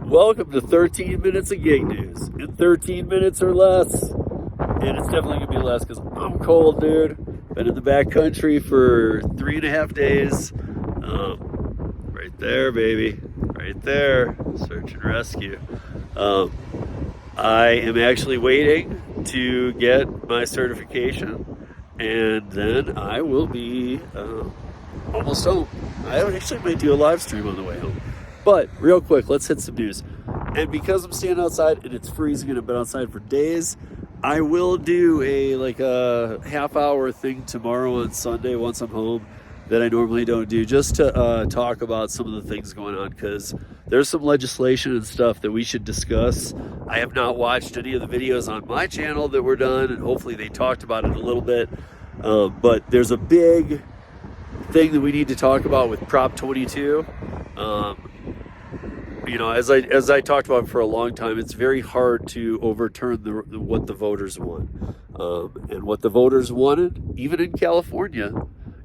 Welcome to 13 minutes of gig news. In 13 minutes or less. And it's definitely going to be less because I'm cold, dude. Been in the back country for 3.5 days. Right there, baby. Right there. Search and rescue. I am actually waiting to get my certification. And then I will be almost home. I actually might do a live stream on the way home. But real quick, let's hit some news. And because I'm standing outside and it's freezing and I've been outside for days, I will do a half-hour thing tomorrow on Sunday once I'm home that I normally don't do, just to talk about some of the things going on, because there's some legislation and stuff that we should discuss. I have not watched any of the videos on my channel that were done, and hopefully they talked about it a little bit. But there's a big thing that we need to talk about with Prop 22. As I talked about for a long time, it's very hard to overturn what the voters want. And what the voters wanted, even in California,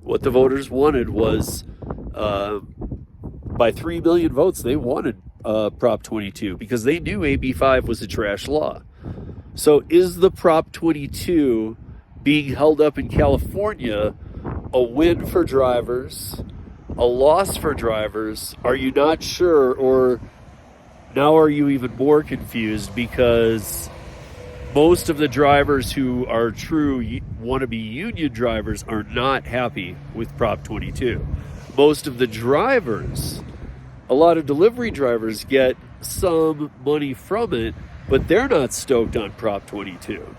what the voters wanted was, by 3 million votes, they wanted Prop 22 because they knew AB 5 was a trash law. So is the Prop 22 being held up in California a win for drivers, a loss for drivers? Are you not sure, or now are you even more confused because most of the drivers who are true wannabe union drivers are not happy with Prop 22. Most of the drivers, a lot of delivery drivers get some money from it, but they're not stoked on Prop 22.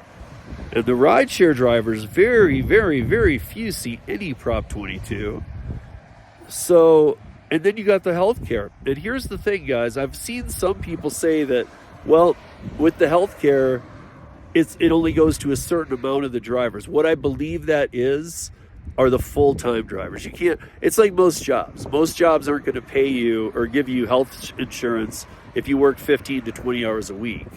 And the rideshare drivers, very, very, very few see any Prop 22. So, and then you got the healthcare. And here's the thing, guys. I've seen some people say that, well, with the healthcare, it only goes to a certain amount of the drivers. What I believe that is are the full-time drivers. You can't, it's like most jobs. Most jobs aren't going to pay you or give you health insurance if you work 15 to 20 hours a week.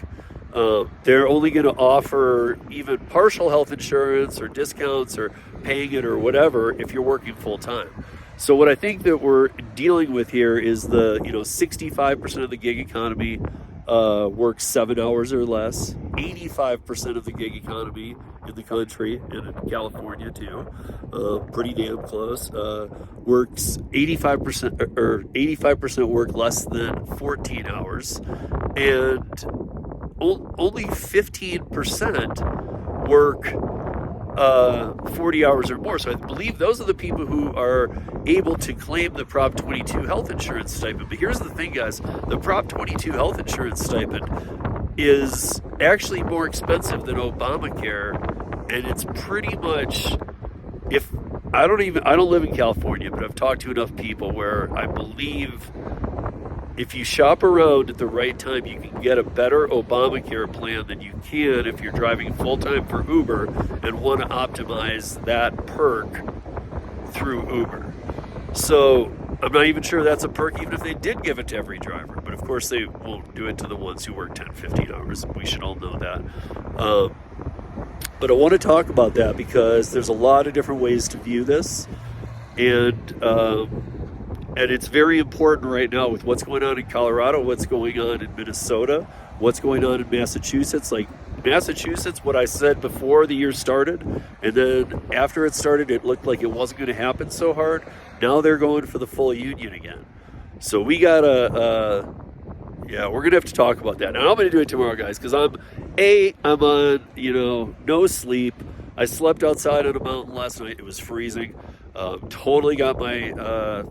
They're only going to offer even partial health insurance or discounts or paying it or whatever if you're working full-time. So what I think that we're dealing with here is the 65% of the gig economy works 7 hours or less. 85% of the gig economy in the country, and in California too, pretty damn close, works 85% or 85% work less than 14 hours, and only 15% work 40 hours or more. So I believe those are the people who are able to claim the Prop 22 health insurance stipend. But here's the thing, guys. The Prop 22 health insurance stipend is actually more expensive than Obamacare, and it's pretty much, I don't live in California, but I've talked to enough people where I believe if you shop around at the right time, you can get a better Obamacare plan than you can if you're driving full-time for Uber and want to optimize that perk through Uber. So I'm not even sure that's a perk, even if they did give it to every driver. But of course, they won't do it to the ones who work 10, 15 hours. We should all know that. But I want to talk about that because there's a lot of different ways to view this. And it's very important right now with what's going on in Colorado, what's going on in Minnesota, what's going on in Massachusetts. Like Massachusetts, what I said before the year started, and then after it started, it looked like it wasn't going to happen so hard. Now they're going for the full union again. So we gotta, we're going to have to talk about that. And I'm going to do it tomorrow, guys, because I'm on, no sleep. I slept outside on a mountain last night. It was freezing. Totally got my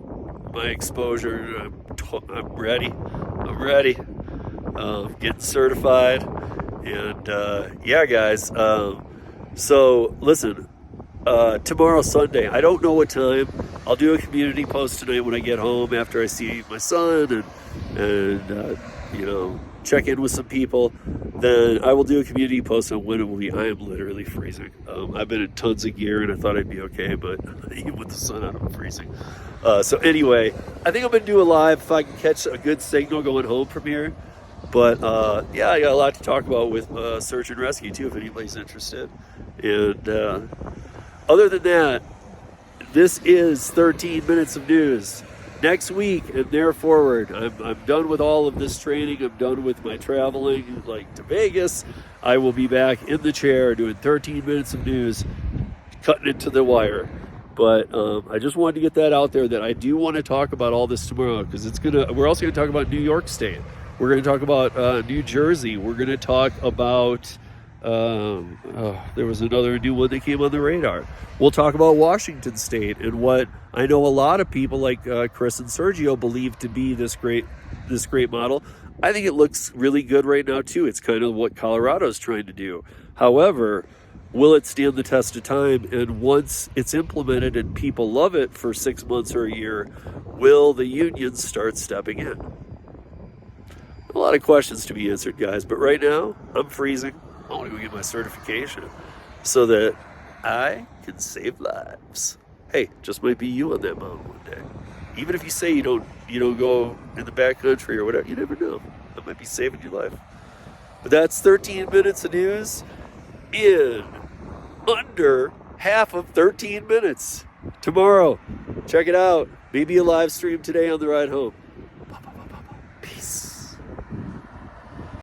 exposure. I'm ready. Getting certified. And guys. So listen, tomorrow, Sunday, I don't know what time. I'll do a community post tonight when I get home after I see my son and check in with some people. Then I will do a community post on when it will be. I am literally freezing. I've been in tons of gear and I thought I'd be okay, but even with the sun out, I'm freezing. So anyway, I think I'm going to do a live if I can catch a good signal going home from here. But I got a lot to talk about with search and rescue too, if anybody's interested. And other than that, this is 13 minutes of news. next week and there forward, I'm done with all of this training. I'm done with my traveling, like to Vegas. I will be back in the chair doing 13 minutes of news, cutting it to the wire. But I just wanted to get that out there that I do want to talk about all this tomorrow, because we're also going to talk about New York State. We're going to talk about New Jersey. We're going to talk about there was another new one that came on the radar. We'll talk about Washington State and what I know a lot of people like Chris and Sergio believe to be this great model. I think it looks really good right now too. It's kind of what Colorado's trying to do. However, will it stand the test of time? And once it's implemented and people love it for 6 months or a year, will the unions start stepping in? A lot of questions to be answered, guys. But right now, I'm freezing. I want to go get my certification so that I can save lives. Hey, just might be you on that mountain one day. Even if you say you don't go in the backcountry or whatever, you never know. That might be saving your life. But that's 13 minutes of news in under half of 13 minutes. Tomorrow, check it out. Maybe a live stream today on the ride home. Peace.